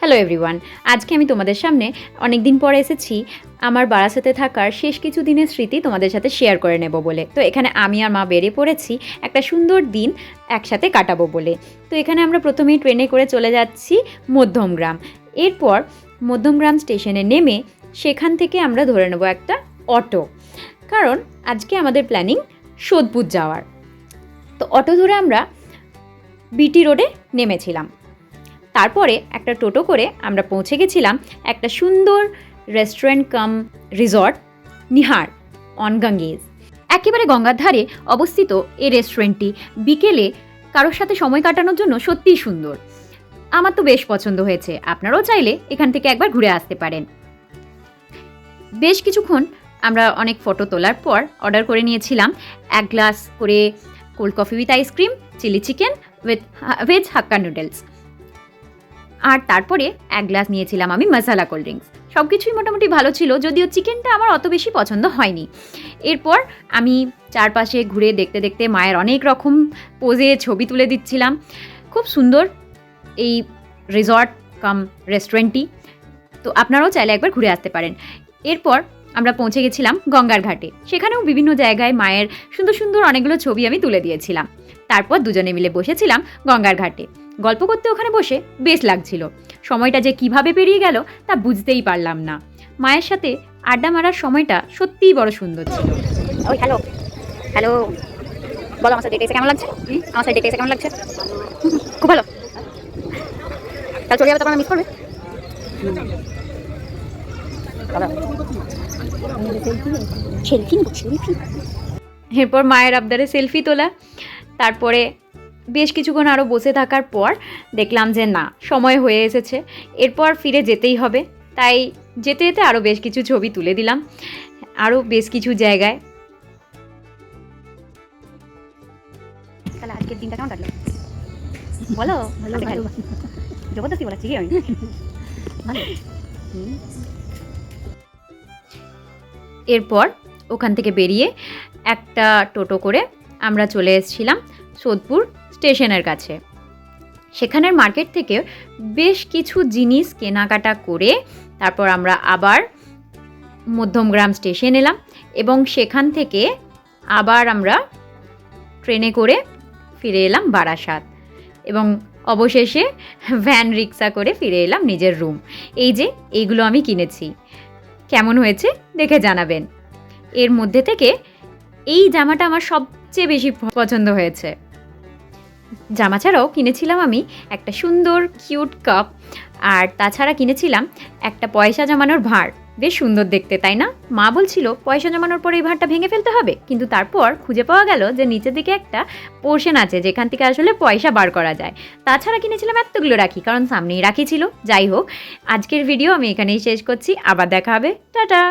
Hello everyone, আজকে আমি তোমাদের সামনে অনেক দিন পরে এসেছি আমার বারাসাতে থাকার শেষ কিছু দিনের স্মৃতি তোমাদের সাথে শেয়ার করে নেব বলে। তো এখানে আমি আর মা বেরিয়ে পড়েছি একটা সুন্দর দিন একসাথে কাটাবো বলে। তো এখানে আমরা প্রথমেই ট্রেনে করে চলে যাচ্ছি মধ্যমগ্রাম। এরপর মধ্যমগ্রাম স্টেশনে নেমে সেখান থেকে আমরা ধরে নেব একটা অটো, কারণ আজকে আমাদের প্ল্যানিং সোদপুর যাওয়ার। তো অটো ধরে আমরা বিটি রোডে নেমেছিলাম। তারপরে একটা টোটো করে আমরা পৌঁছে গেছিলাম একটা সুন্দর restaurant cum resort Nihar on Ganges. একেবারে গঙ্গার ধারে অবস্থিত এই রেস্টুরেন্টটি বিকেলে কারোর সাথে সময় কাটানোর জন্য সত্যিই সুন্দর। আমার তো বেশ পছন্দ হয়েছে, আপনারাও চাইলে এখান থেকে একবার ঘুরে আসতে পারেন। বেশ কিছুক্ষণ আমরা অনেক ফটো তোলার পর অর্ডার করে নিয়েছিলাম 1 গ্লাস করে cold coffee with ice cream, chilli chicken with veg hakka noodles, আর তারপরে 1 গ্লাস নিয়েছিলাম আমি মশালা কোল্ড ড্রিঙ্কস। সব কিছুই মোটামুটি ভালো ছিল, যদিও চিকেনটা আমার অত বেশি পছন্দ হয়নি। এরপর আমি চারপাশে ঘুরে দেখতে দেখতে মায়ের অনেক রকম পোজে ছবি তুলে দিচ্ছিলাম। খুব সুন্দর এই রিসর্ট কাম রেস্টুরেন্টটি, তো আপনারাও চাইলে একবার ঘুরে আসতে পারেন। এরপর আমরা পৌঁছে গেছিলাম গঙ্গার ঘাটে। সেখানেও বিভিন্ন জায়গায় মায়ের সুন্দর সুন্দর অনেকগুলো ছবি আমি তুলে দিয়েছিলাম। তারপর দুজনে মিলে বসেছিলাম গঙ্গার ঘাটে, গল্প করতে ওখানে বসে বেশ লাগছিল। সময়টা যে কিভাবে পেরিয়ে গেল তা বুঝতেই পারলাম না। মায়ের সাথে আড্ডা মারার সময়টা সত্যিই বড় সুন্দর ছিল। ওই হ্যালো হ্যালো, বলো আমার সাথে ডেটে এসে কেমন লাগছে? আমার সাথে ডেটে এসে কেমন লাগছে? খুব ভালো। কাল চলে যাবে, তখন মিস করবে। এরপর মায়ের আবদারে সেলফি তোলা। তারপরে বেশ কিছুক্ষণ আরও বসে থাকার পর দেখলাম যে না, সময় হয়ে এসেছে, এরপর ফিরে যেতেই হবে। তাই যেতে যেতে আরও বেশ কিছু ছবি তুলে দিলাম আরও বেশ কিছু জায়গায়। তাহলে আজকের দিনটা কেমন কাটলো বলো? ভালো ভালো, জবরদস্তি বলাচ্ছি কি আমি? ভালো। এরপর ওখান থেকে বেরিয়ে একটা টোটো করে আমরা চলে এসেছিলাম সোদপুর স্টেশনের কাছে। সেখানের মার্কেট থেকে বেশ কিছু জিনিস কেনাকাটা করে তারপর আমরা আবার মধ্যমগ্রাম স্টেশন এলাম এবং সেখান থেকে আবার আমরা ট্রেনে করে ফিরে এলাম বারাসাত এবং অবশেষে ভ্যান রিক্সা করে ফিরে এলাম নিজের রুম। এই যে এইগুলো আমি কিনেছি, কেমন হয়েছে দেখে জানাবেন। এর মধ্যে থেকে এই জামাটা আমার সবচেয়ে বেশি পছন্দ হয়েছে। জামা ছাড়াও কিনেছিলাম আমি একটা সুন্দর কিউট কাপ, আর তাছাড়া কিনেছিলাম একটা পয়সা জমানোর ভাঁড়। বেশ সুন্দর দেখতে, তাই না? মা বলছিল পয়সা জমানোর পরে এই ভাঁড়টা ভেঙে ফেলতে হবে, কিন্তু তারপর খুঁজে পাওয়া গেল যে নিচের দিকে একটা পোর্শন আছে যেখান থেকে আসলে পয়সা বার করা যায়। তাছাড়া কিনেছিলাম এতগুলো রাখি, কারণ সামনেই রাখি ছিল। যাই হোক, আজকের ভিডিও আমি এখানেই শেষ করছি। আবার দেখা হবে, টাটা।